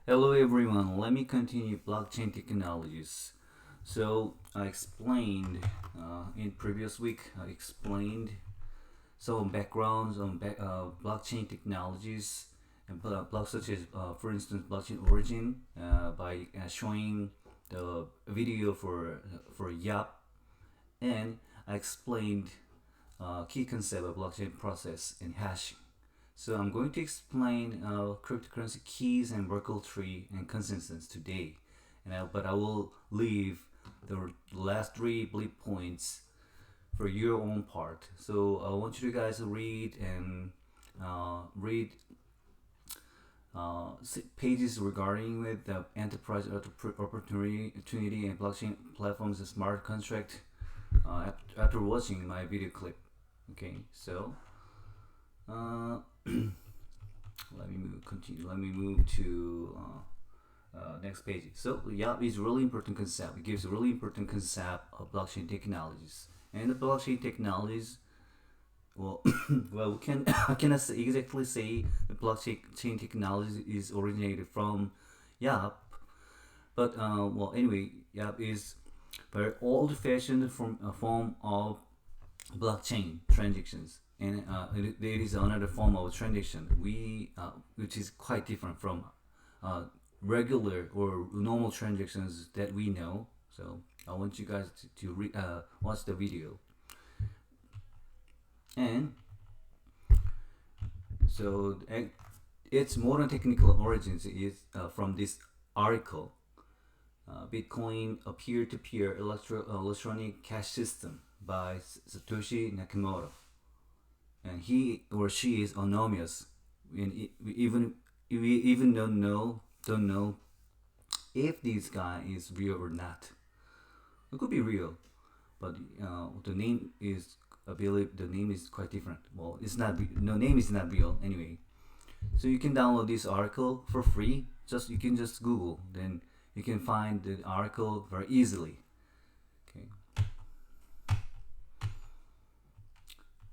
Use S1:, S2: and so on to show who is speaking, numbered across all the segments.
S1: Hello everyone, let me continue blockchain technologies. So I explained in previous week, I explained some backgrounds on blockchain technologies and blocks such as, for instance, blockchain origin by showing the video for YAP, and I explained key concept of blockchain process and hashing. So I'm going to explain cryptocurrency keys and Merkle tree and consensus today, but I will leave the last three bullet points for your own part. So I want you guys to read pages regarding with the enterprise opportunity and blockchain platforms and smart contract after watching my video clip. Okay, so uh, let me move to next page. So YAP is really important concept. It gives a really important concept of blockchain technologies. And the blockchain technologies, well, well, we can I cannot exactly say the blockchain technology is originated from YAP, but well, anyway, YAP is very old-fashioned form of blockchain transactions, and there is another form of transaction which is quite different from uh, regular or normal transactions that we know. So I want you guys to watch the video. And so its modern technical origins is from this article, Bitcoin, a peer-to-peer electronic cash system by Satoshi Nakamoto, and he or she is anonymous. And we even don't know if this guy is real or not. It could be real, but the name is, I believe the name is quite different. Well, it's not, no name is not real anyway. So you can download this article for free. You can just Google, then you can find the article very easily. Okay.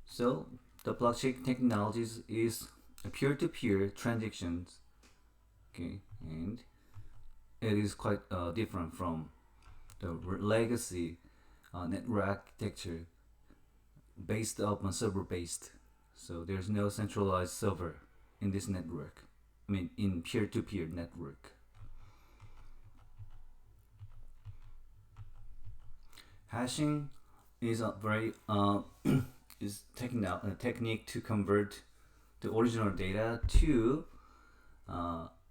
S1: So the blockchain technologies is a peer-to-peer transactions. Okay, and it is quite different from the legacy network architecture based upon server based. So there's no centralized server in this network. I mean, in peer-to-peer network. Hashing is a very is a technique to convert the original data to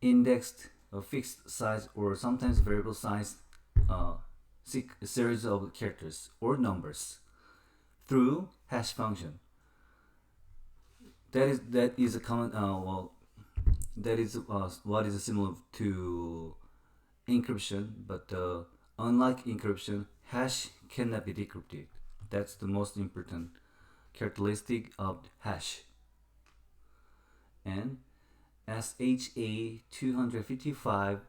S1: indexed fixed size or sometimes variable size uh, series of characters or numbers through hash function. That is a common that is what is similar to encryption, but unlike encryption, hash cannot be decrypted. That's the most important characteristic of hash. And SHA 255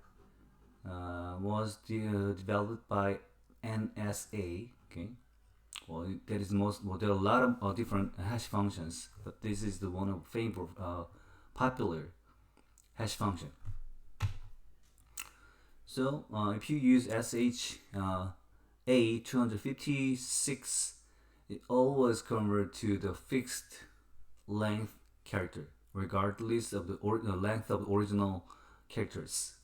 S1: was developed by NSA. Okay, well, there are a lot of different hash functions, but this is the one of favorite popular hash function. So if you use A 256, it always convert to the fixed length character, regardless of the length of the original characters.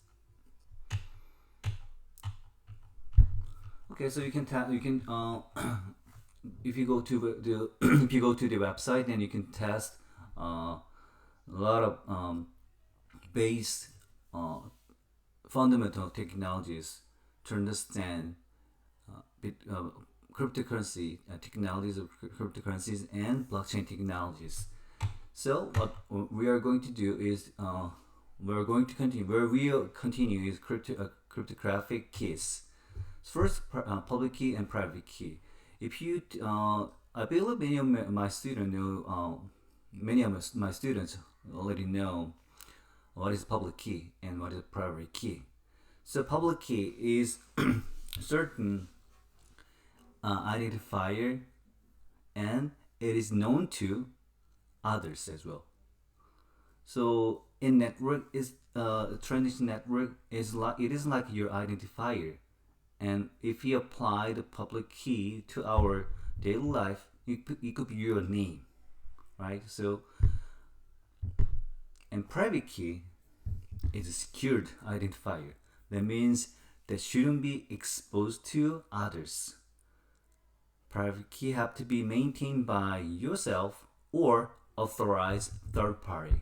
S1: Okay, so you can if you go to the if you go to the website, then you can test a lot of base uh, fundamental technologies to understand cryptocurrency technologies of cryptocurrencies and blockchain technologies. So what we are going to do is we're going to continue. Where we'll continue is cryptographic keys. First, public key and private key. If you, I believe many of my students already know what is public key and what is private key. So public key is certain identifier, and it is known to others as well. So in network is transaction network is like it is like your identifier, and if we apply the public key to our daily life, it could be your name, right? So, and private key is a secured identifier. That means that shouldn't be exposed to others. Private key have to be maintained by yourself or authorized third party.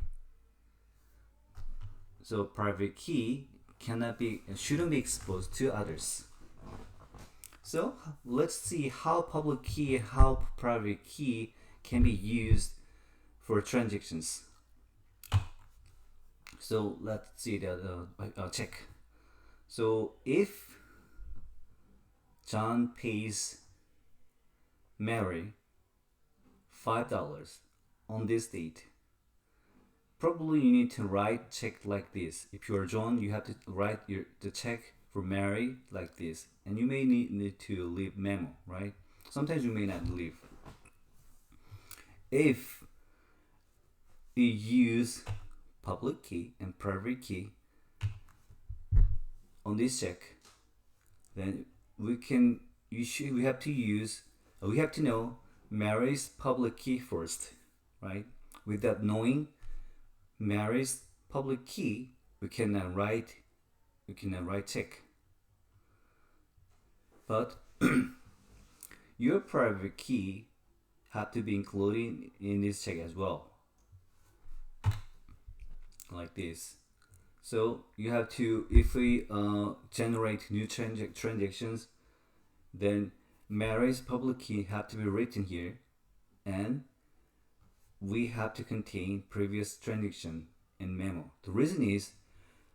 S1: So private key shouldn't be exposed to others. So let's see how public key and how private key can be used for transactions. So let's see the check. So if John pays Mary $5 on this date, probably you need to write check like this. If you are John, you have to write the check for Mary like this, and you may need to leave memo, right? Sometimes you may not leave. If you use public key and private key on this check, then we have to know Mary's public key first, right? Without knowing Mary's public key, we cannot write check. But your private key have to be included in this check as well, like this. So you have to, if we generate new transactions, then Mary's public key have to be written here, and we have to contain previous transaction in memo. The reason is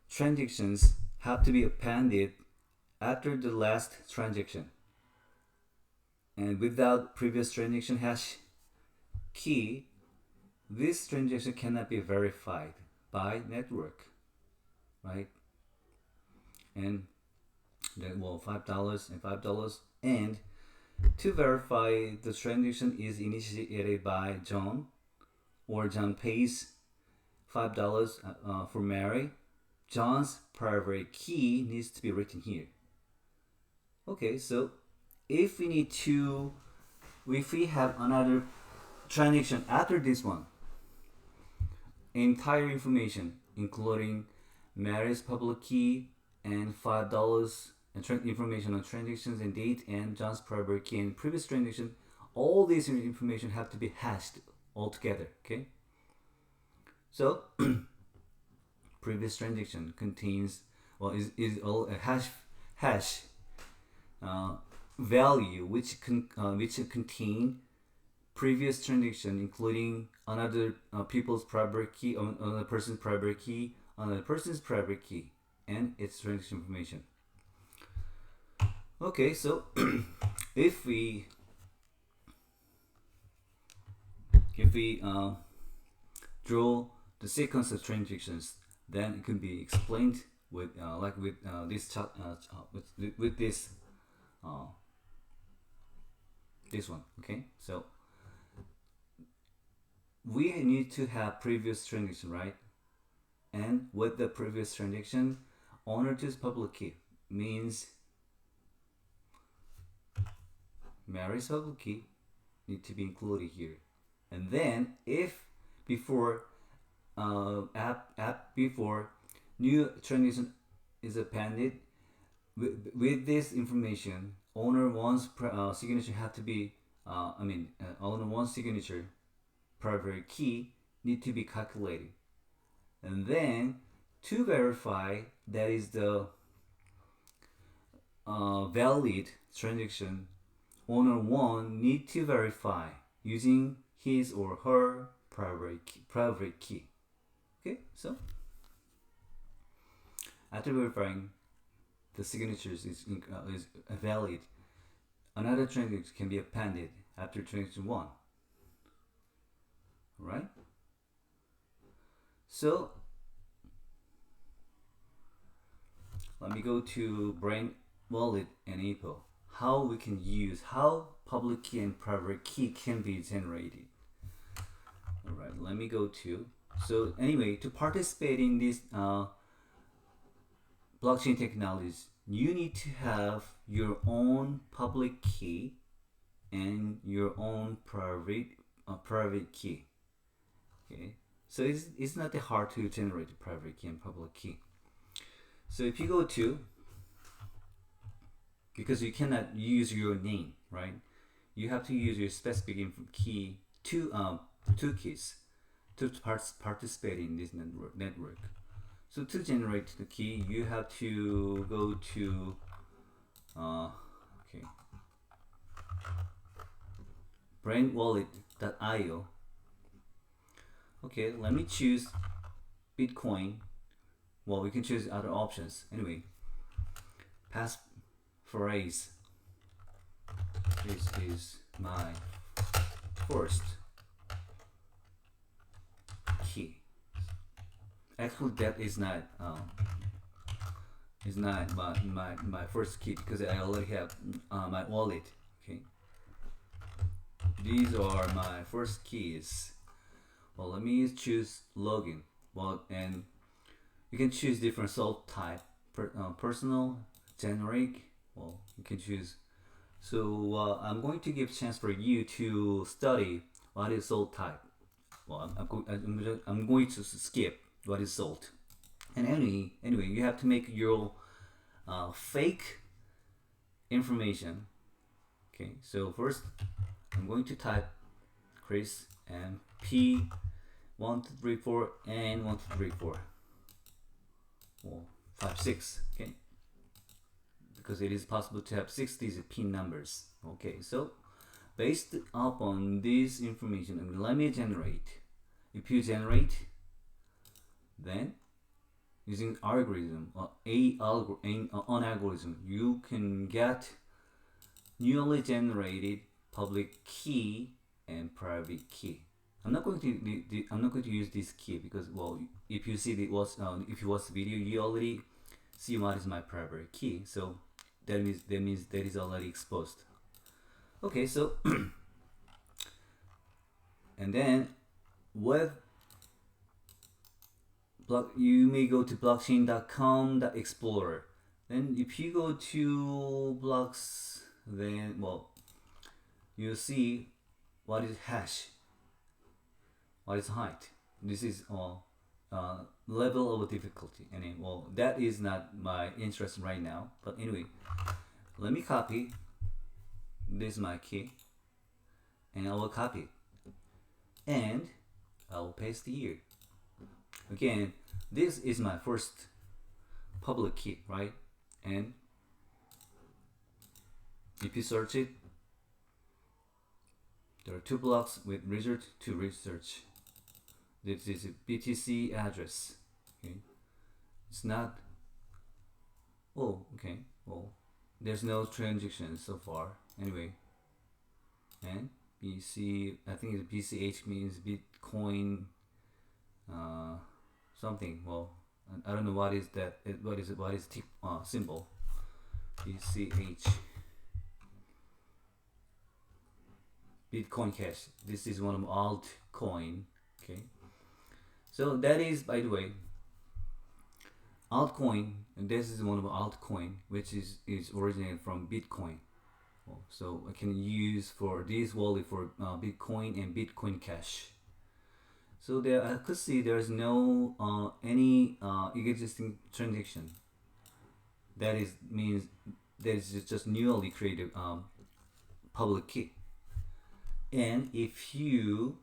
S1: transactions have to be appended after the last transaction, and without previous transaction hash key, this transaction cannot be verified by network, right? And then, well, $5 and $5, and to verify the transaction is initiated by John, or John pays $5 for Mary, John's private key needs to be written here. Okay, so if we have another transaction after this one, entire information including Mary's public key and $5 and information on transactions and date and John's private key and previous transaction, all this information have to be hashed all together. Okay, so previous transaction contains, well, is all a hash value which contain previous transaction, including another people's private key, another person's private key, another person's private key, and its transaction information. Okay, so if we draw the sequence of transactions, then it can be explained with this one. Okay, so we need to have previous transaction, right? And with the previous transaction, owner to public key means Mary's public key need to be included here. And then if before before new transaction is appended with this information, owner one's signature have to be owner one's signature private key need to be calculated, and then to verify that is the valid transaction, owner one need to verify using his or her private key. Okay, so after verifying the signatures is valid, another transaction can be appended after transaction 1. Right? So let me go to Brain Wallet and Apple. How we can use, how public key and private key can be generated. Alright, let me go to So anyway, to participate in this blockchain technologies, you need to have your own public key and your own private key. Okay, so it's not that hard to generate a private key and public key. So if you go to, because you cannot use your name, right? You have to use your specific key, two keys to participate in this network. So to generate the key, you have to go to okay, brandwallet.io. Okay, let me choose Bitcoin. Well, we can choose other options. Anyway, passphrase. This is my first key. Actually, that is not my first key because I already have my wallet. Okay, these are my first keys. Well, let me choose login. Well, and you can choose different salt type, personal, generic. Well, you can choose. So I'm going to give a chance for you to study what is salt type. Well, I'm going to skip what is salt. And anyway, you have to make your fake information. Okay, so first I'm going to type Chris and P1234 and 1234. Well, 56. Okay, because it is possible to have 6 digit PIN numbers. Okay, so based upon this information, let me generate. If you generate, then using algorithm or an algorithm, you can get newly generated public key and private key. I'm not going to use this key because, well, if you see if you watch the video, you already see what is my private key. So that means that is already exposed. Okay, so and then with you may go to blockchain.com.explorer. Then if you go to blocks, then well, you'll see what is hash, what is height. This is level of difficulty, and well, that is not my interest right now. But anyway, let me copy. This is my key, and I will copy, and I will paste here. Again, this is my first public key, right? And if you search it, there are 2 blocks with result to research. This is a BTC address. Okay, it's not. Oh, okay. Well, there's no transactions so far. Anyway, and BC, I think the BCH means Bitcoin. Something. Well, I don't know what is that. What is symbol? BCH. Bitcoin Cash. This is one of altcoin. Okay. So that is, by the way, altcoin. And this is one of altcoin, which is originated from Bitcoin. Well, so I can use for this wallet for Bitcoin and Bitcoin Cash. So there, I could see there's no any existing transaction. That is means that is just newly created public key. And if you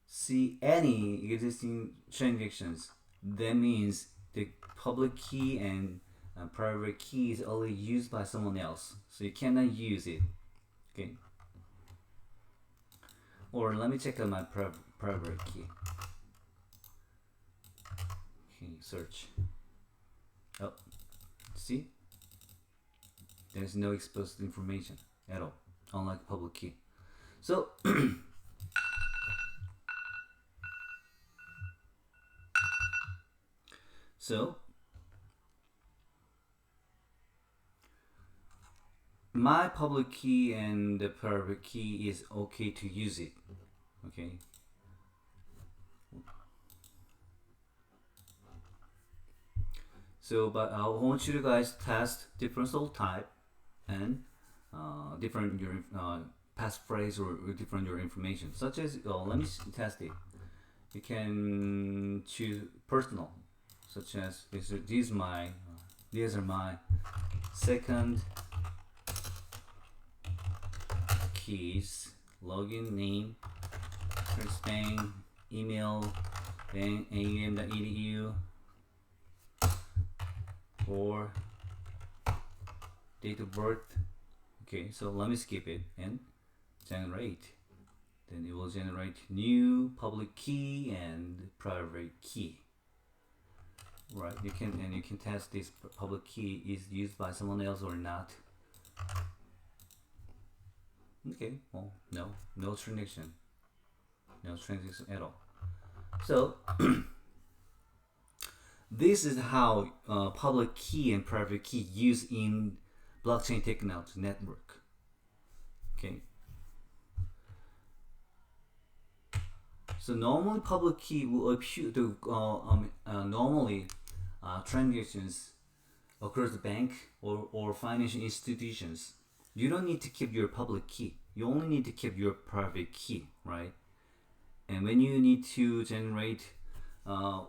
S1: see any existing transactions, that means the public key and private key is already used by someone else, so you cannot use it. Okay. Or let me check out my private key. Okay, search. Oh, see? There's no exposed information at all, unlike public key. So so my public key and the private key is okay to use it. Okay. So, but I want you to guys test different salt type and different your passphrase or different your information. Such as, let me test it. You can choose personal, such as these are my second keys, login name, first name, email, then aum.edu, or date of birth. Okay, so let me skip it and generate. Then it will generate new public key and private key. Right, you can test this public key is used by someone else or not. Okay, well, no transaction at all. So this is how public key and private key used in blockchain technology network. Okay. So normally public key will appear to normally transactions across the bank or financial institutions. You don't need to keep your public key. You only need to keep your private key, right? And when you need to generate,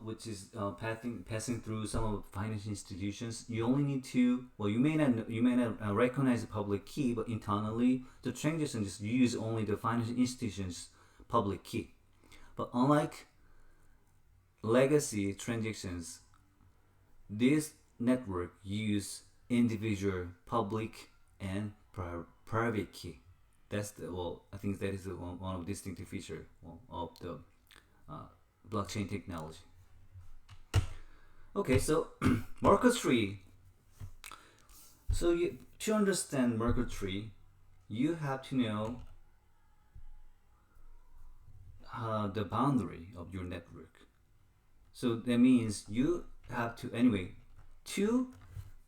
S1: which is passing through some of the financial institutions, you only need to. Well, you may not recognize the public key, but internally the transaction just use only the financial institutions' public key. But unlike legacy transactions, this network use individual public and private key. That's I think that is one of the distinctive feature of the blockchain technology. Okay, so Merkle tree. So to understand Merkle tree, you have to know the boundary of your network. So that means you have to to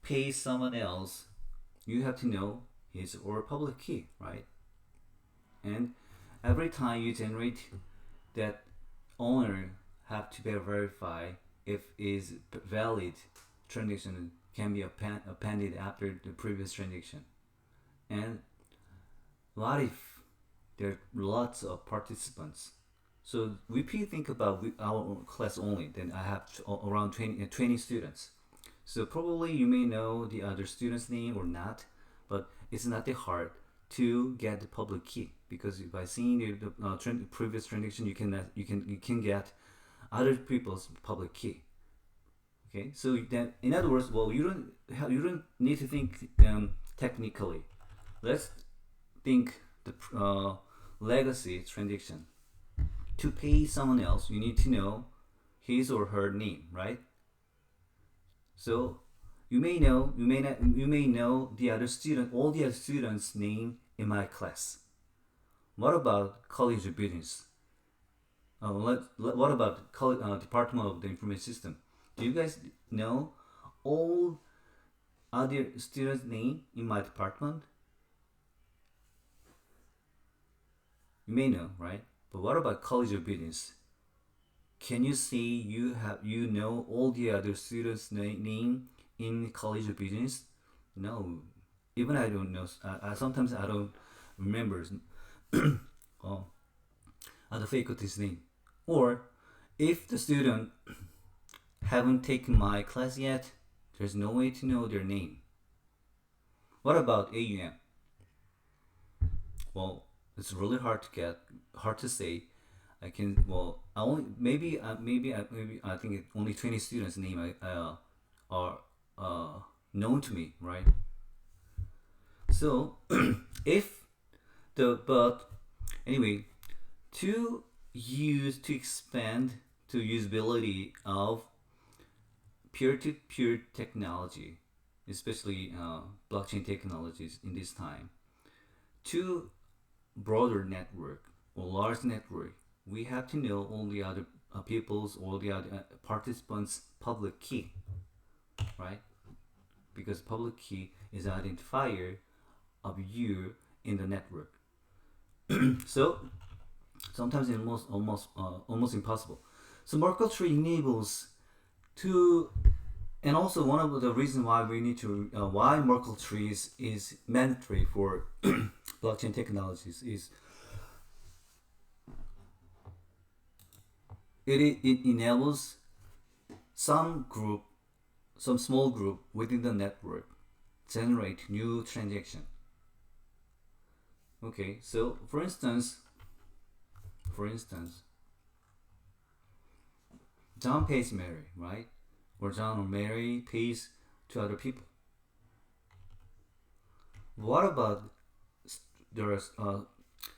S1: pay someone else, you have to know his or public key, right? And every time you generate, that owner have to verify if is valid transaction can be appended after the previous transaction. And what if there are lots of participants? So if you think about our class only, then I have around 20 students. So probably you may know the other student's name or not, but it's not that hard to get the public key, because by seeing the previous transaction, you can get other people's public key. Okay, so then in other words, well, you don't need to think technically. Let's think the legacy transaction. To pay someone else, you need to know his or her name, right? So you may know the other student, all the other students' name in my class. What about College of Business? What about Department of the Information System? Do you guys know all other students' name in my department? You may know, right? But what about College of Business? Can you say you know all the other students' name in College of Business? No, even I don't know. Sometimes I don't remember the faculty's name. Or if the student haven't taken my class yet, there's no way to know their name. What about AUM? Well, it's really hard to say. I can I only maybe I think only 20 students' name are known to me, right? So if but anyway, to expand to usability of peer-to-peer technology, especially blockchain technologies in this time, to broader network or large network, we have to know all the other people's, all the other participants' public key, right? Because public key is identifier of you in the network. So sometimes it's almost impossible. So Merkle tree enables to And also one of the reasons why we need to why Merkle trees is mandatory for blockchain technologies is it enables some group, some small group within the network generate new transaction. Okay, so for instance, John pays Mary, right? Or John or Mary pays to other people. What about there is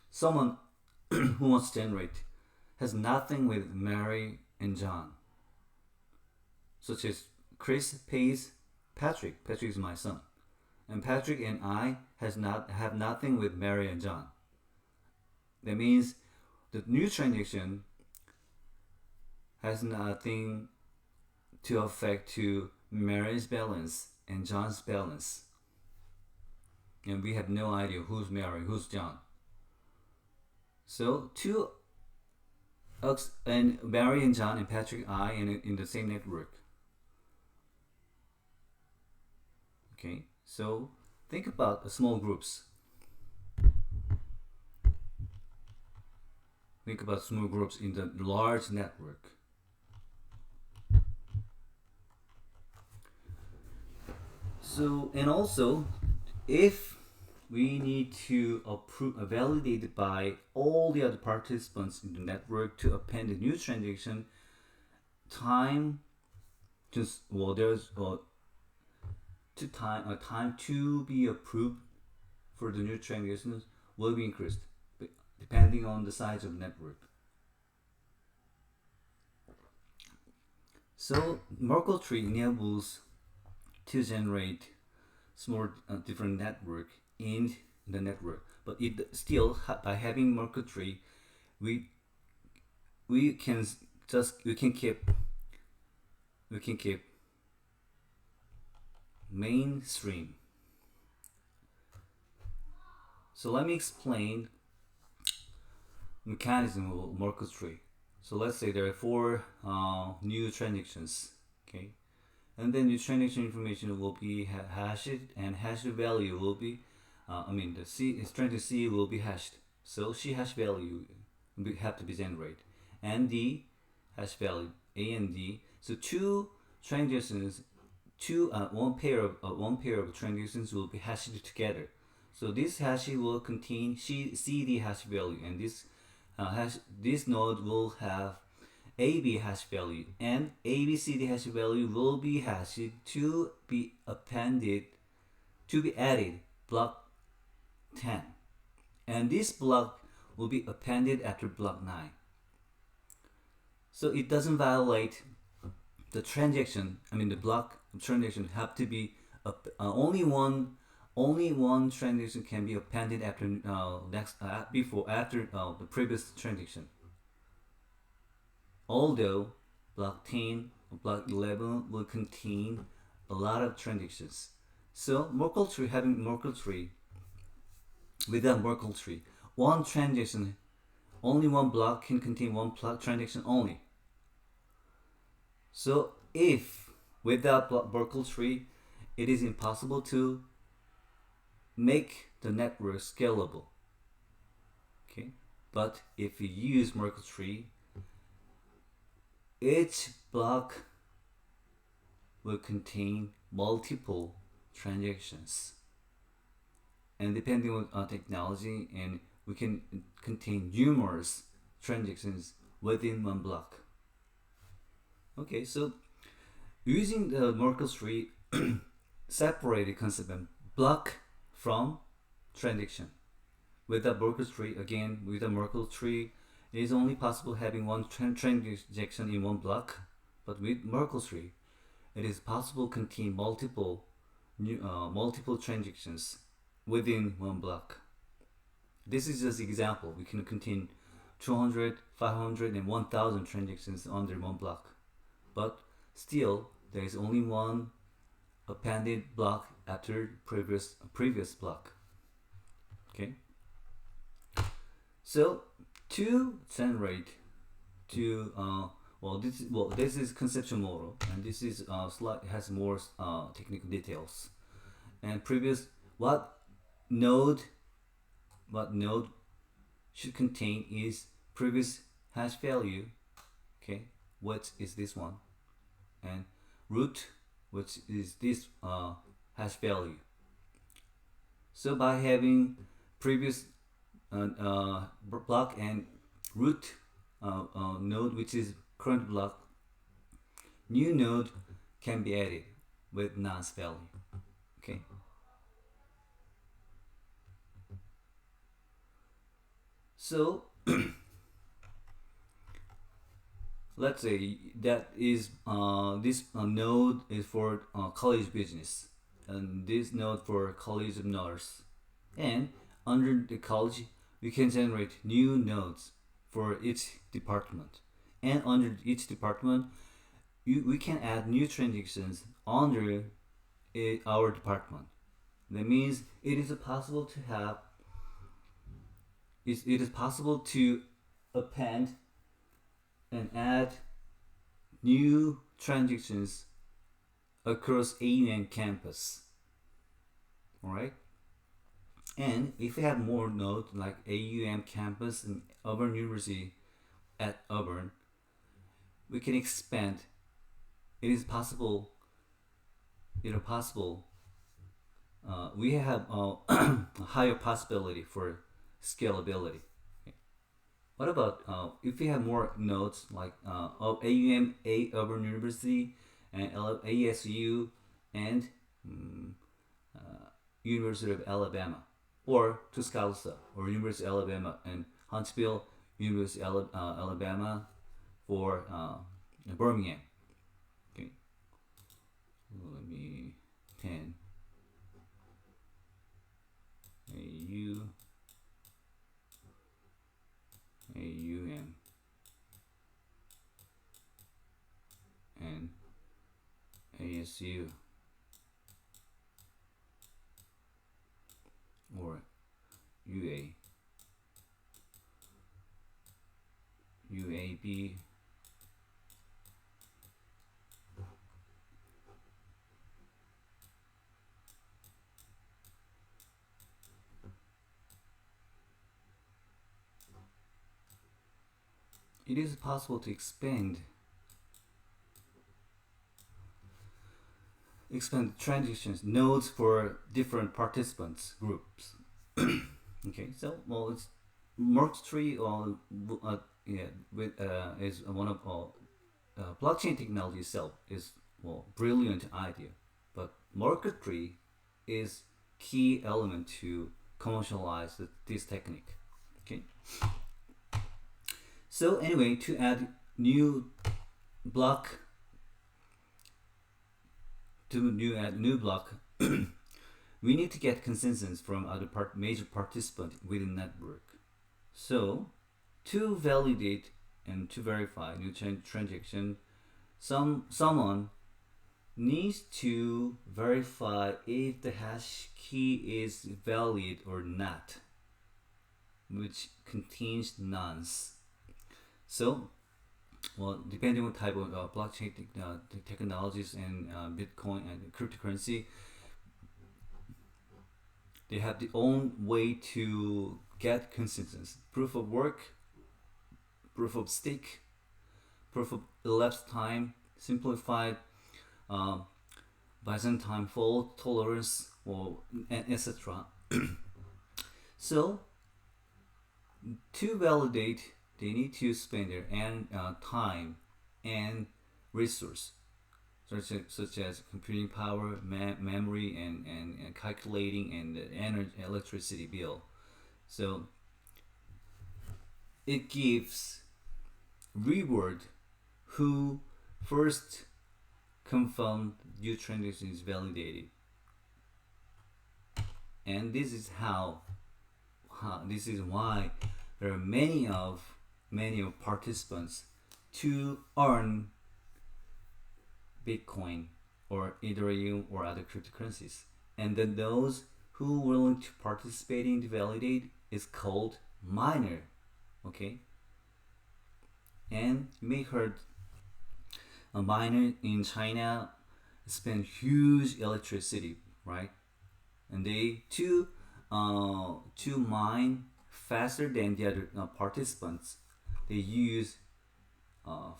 S1: someone who wants to generate has nothing with Mary and John, such as Chris pays Patrick. Patrick is my son, and Patrick and I have nothing with Mary and John. That means the new transaction has nothing to affect to Mary's balance and John's balance, and we have no idea who's Mary, who's John. So two us and Mary and John and Patrick and I in the same network. Okay, so think about small groups. Think about small groups in the large network. So, and also, if we need to approve, validate it by all the other participants in the network to append a new transaction, time just well there's to time to be approved for the new transactions will be increased depending on the size of the network. So Merkle tree enables to generate small different network in the network, but it still by having Merkle tree, we we can we can keep mainstream. So let me explain mechanism of Merkle tree. So let's say there are four new transactions, okay, and then the transaction information will be hashed, and hash value will be, the C transaction C will be hashed. So C hash value have to be generated, and D hash value A and D. So two transactions, one pair of transactions will be hashed together. So this hash will contain CD hash value, and this node will have AB hash value, and ABCD hash value will be hashed to be appended to be added block 10, and this block will be appended after block 9. So it doesn't violate the transaction. The block transaction have to be only one transaction can be appended after after the previous transaction. Although block 10 or block 11 will contain a lot of transactions. So Merkle tree, having Merkle tree, without Merkle tree, one transaction, only one block can contain one transaction only. So if without Merkle tree, it is impossible to make the network scalable. Okay, but if you use Merkle tree, each block will contain multiple transactions, and depending on technology, and we can contain numerous transactions within one block. Okay, so using the Merkle tree separated concept of block from transaction. With the Merkle tree, again, with the Merkle tree, it is only possible having one transaction in one block, but with Merkle tree, it is possible to contain multiple transactions within one block. This is just example. We can contain 200, 500, and 1,000 transactions under one block, but still there is only one appended block after previous block. Okay. So to generate to This is conceptual model, and this is has more technical details. And previous what node what node should contain is previous hash value. Okay, what is this one? And root, which is this hash value. So by having previous block and root node, which is current block, new node can be added with nonce value. Okay. So let's say that is this node is for college business, and this node for college of nurse, and under the college we can generate new nodes for each department, and under each department we can add new transactions under our department. That means it is possible to have it is possible to append and add new transactions across AUM campus. Alright? And if we have more nodes like AUM campus and Auburn University at Auburn, we can expand. It is possible. We have a higher possibility for scalability. Okay. What about if we have more nodes like of AUM, Auburn University, and ASU, and University of Alabama, or Tuscaloosa, or University of Alabama, and Huntsville, University of Alabama, for Birmingham. Okay, let me 10 AU AUM and ASU, or UA UAB it is possible to expand transactions nodes for different participants groups. Okay, so it's Merkle tree or is one of blockchain technology itself is brilliant idea, but Merkle tree is key element to commercialize this technique. Okay. So anyway, to add new block add new block, we need to get consensus from other major participants within network. So to validate and to verify new transaction, someone needs to verify if the hash key is valid or not, which contains nonce. So, depending on type of blockchain technologies and Bitcoin and cryptocurrency, they have their own way to get consensus. Proof of work, proof of stake, proof of elapsed time, simplified Byzantine fault tolerance, and etc. So, to validate, they need to spend their time and resource, such as computing power, memory, and calculating, and the energy, electricity bill. So it gives reward who first confirm new transaction is validated, and this is why there are many of participants to earn Bitcoin or Ethereum or other cryptocurrencies, and then those who are willing to participate in the validate is called miner. Okay, and you may heard a miner in China spend huge electricity, right? And they to mine faster than the other participants. They use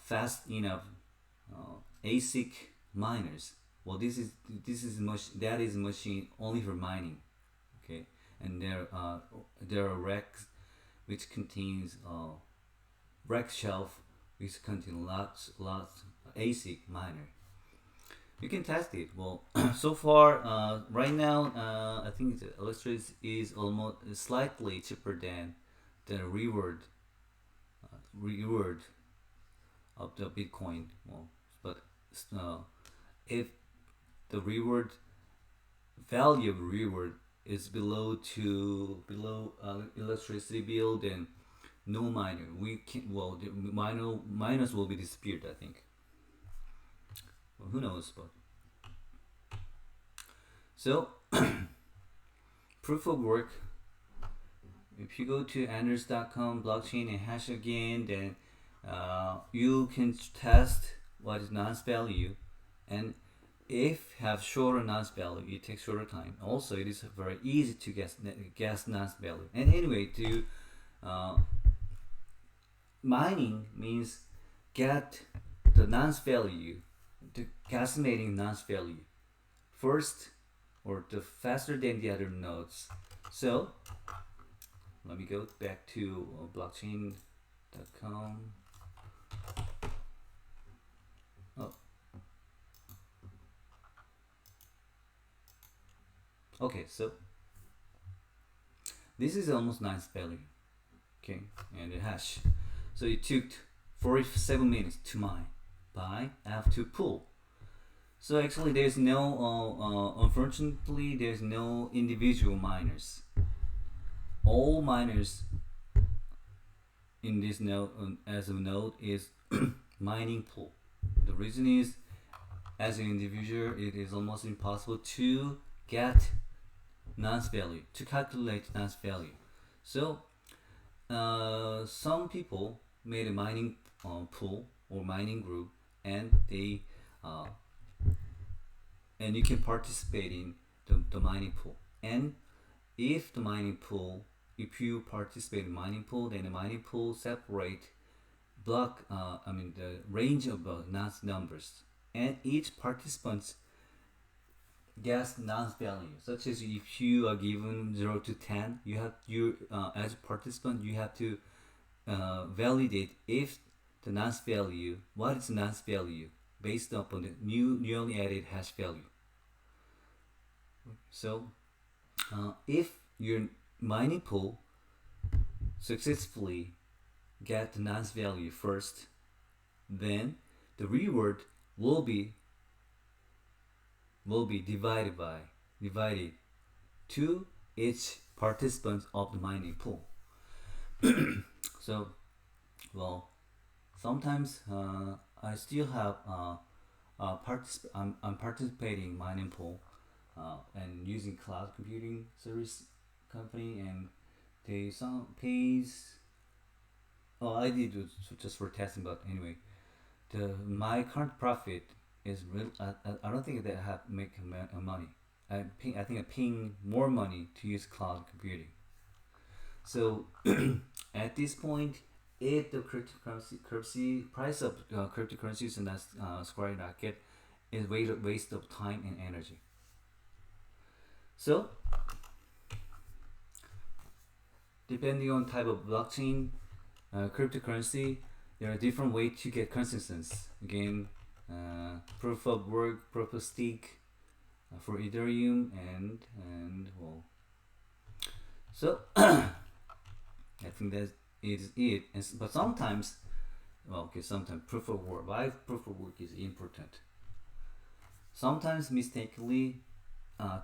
S1: fast enough ASIC miners. Well, this is that is machine only for mining. Okay, and there are racks which contains rack shelf which contain lots ASIC miner. You can test it. Well, so far, right now, I think the electricity is almost slightly cheaper than the reward of the Bitcoin. Well, but uh, if the reward value of reward is below electricity bill, then no miner. We can well the miners will be disappeared. I think. Well, who knows? But so proof of work. If you go to anders.com blockchain and hash again, then you can test what is nonce value, and if have shorter nonce value, it takes shorter time. Also, it is very easy to guess nonce value. And anyway, to uh, mining means get the nonce value, the estimating nonce value first, or the faster than the other nodes. So let me go back to blockchain.com. Oh, okay. So this is almost nonce value. Okay, and the hash. So it took 47 minutes to mine by F2 pool. So actually, there's no, unfortunately, there's no individual miners. All miners in this node, as a node, is mining pool. The reason is, as an individual, it is almost impossible to get nonce value, to calculate nonce value. So some people made a mining pool or mining group, and they and you can participate in the mining pool. And if the mining pool, if you participate in mining pool, then the mining pool separate the range of nonce numbers, and each participant guess nonce value. Such as if you are given 0 to 10, you as a participant you have to validate if the nonce value, what is the nonce value based upon the newly added hash value. So if your mining pool successfully get the nonce value first, then the reward will be divided to each participant of the mining pool. So, well, sometimes I still have I'm participating in mining pool and using cloud computing service company, and they some pays. Oh, I did it just for testing, but anyway, the my current profit is real. I don't think that I have make money. I think I'm paying more money to use cloud computing. So at this point, if the cryptocurrency price of cryptocurrencies in that skyrocket is waste of time and energy. So depending on type of blockchain, cryptocurrency, there are different ways to get consensus. Again, proof of work, proof of stake for Ethereum, and well. So I think that is it. But sometimes, well, okay, sometimes proof of work. Why proof of work is important? Sometimes mistakenly,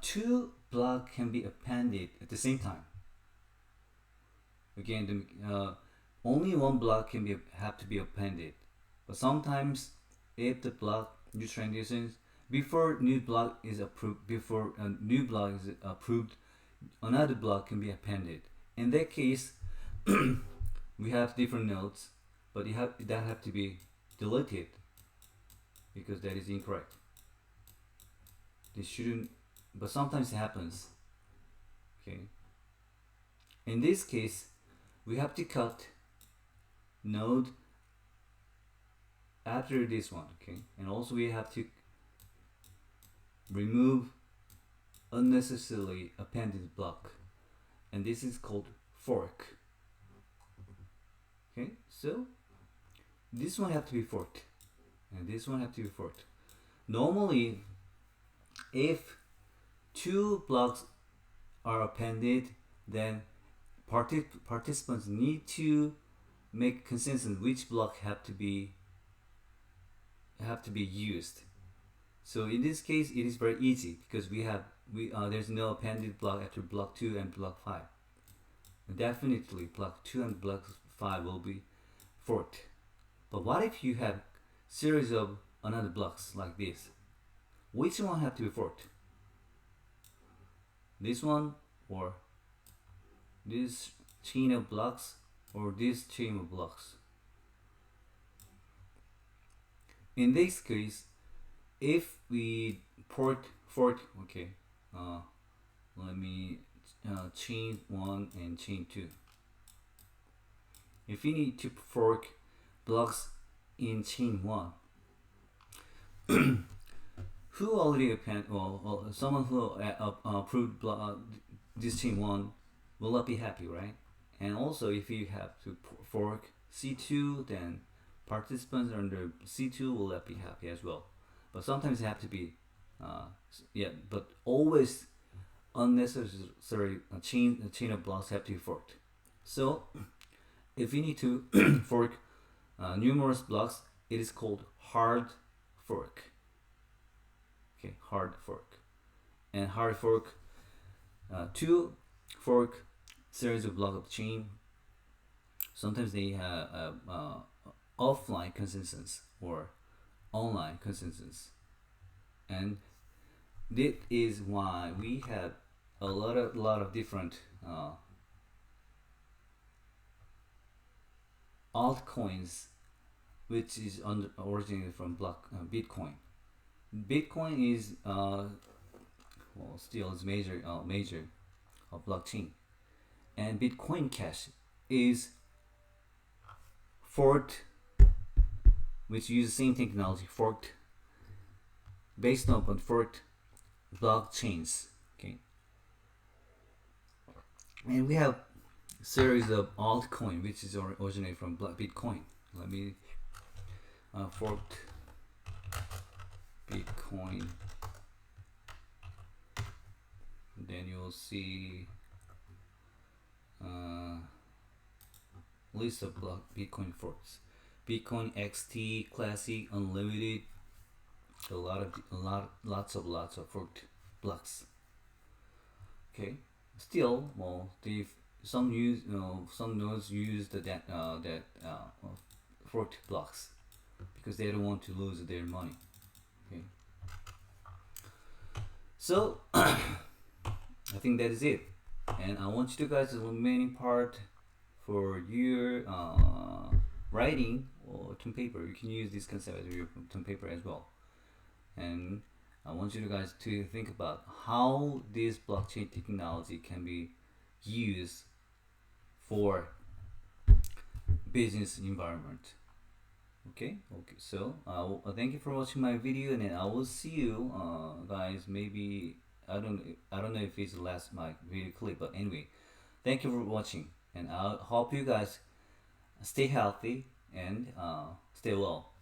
S1: two blocks can be appended at the same time. Again, only one block can have to be appended. But sometimes, if the block new transitions before new block is approved, another block can be appended. In that case, we have different nodes, but that have to be deleted. because that is incorrect. This shouldn't, but sometimes it happens. Okay. In this case, we have to cut node after this one. Okay, and also we have to remove unnecessarily appended block, and this is called fork. Okay, so this one have to be forked, and this one have to be forked. Normally, if two blocks are appended, then participants need to make consensus which block have to be used. So in this case, it is very easy because there's no appended block after block 2 and block 5. Definitely block 2 and block 5 will be forked. But what if you have series of another blocks like this? Which one have to be forked? This one or this chain of blocks or this chain of blocks? In this case, if we fork, okay, let me chain 1 and chain 2. If you need to fork blocks in chain 1, who already append, well, someone who approved this chain 1 will not be happy, right? And also, if you have to fork C2, then participants under C2 will not be happy as well. But sometimes it have to be, but always unnecessary chain of blocks have to be forked. So if you need to fork numerous blocks, it is called hard fork. Okay, hard fork. And hard fork, two fork series of block of chain. Sometimes they have offline consensus or online consensus, and that is why we have a lot of different altcoins, which is originated from Bitcoin. Bitcoin is still is major of blockchain, and Bitcoin Cash is forked, which uses the same technology, forked based on forked blockchains. Okay, and we have a series of altcoin which is originated from Bitcoin. Let me forked Bitcoin. Then you'll see list of Bitcoin forks: Bitcoin XT, Classic, Unlimited. Lots of forked blocks. Okay, still, well, some nodes use that forked blocks because they don't want to lose their money. Okay, so I think that is it, and I want you guys to the remaining part for your writing or term paper. You can use this concept as your term paper as well, and I want you guys to think about how this blockchain technology can be used for business environment. Okay, so thank you for watching my video, and then I will see you guys. Maybe I don't know if it's the last my video clip, but anyway, thank you for watching, and I hope you guys stay healthy and stay well.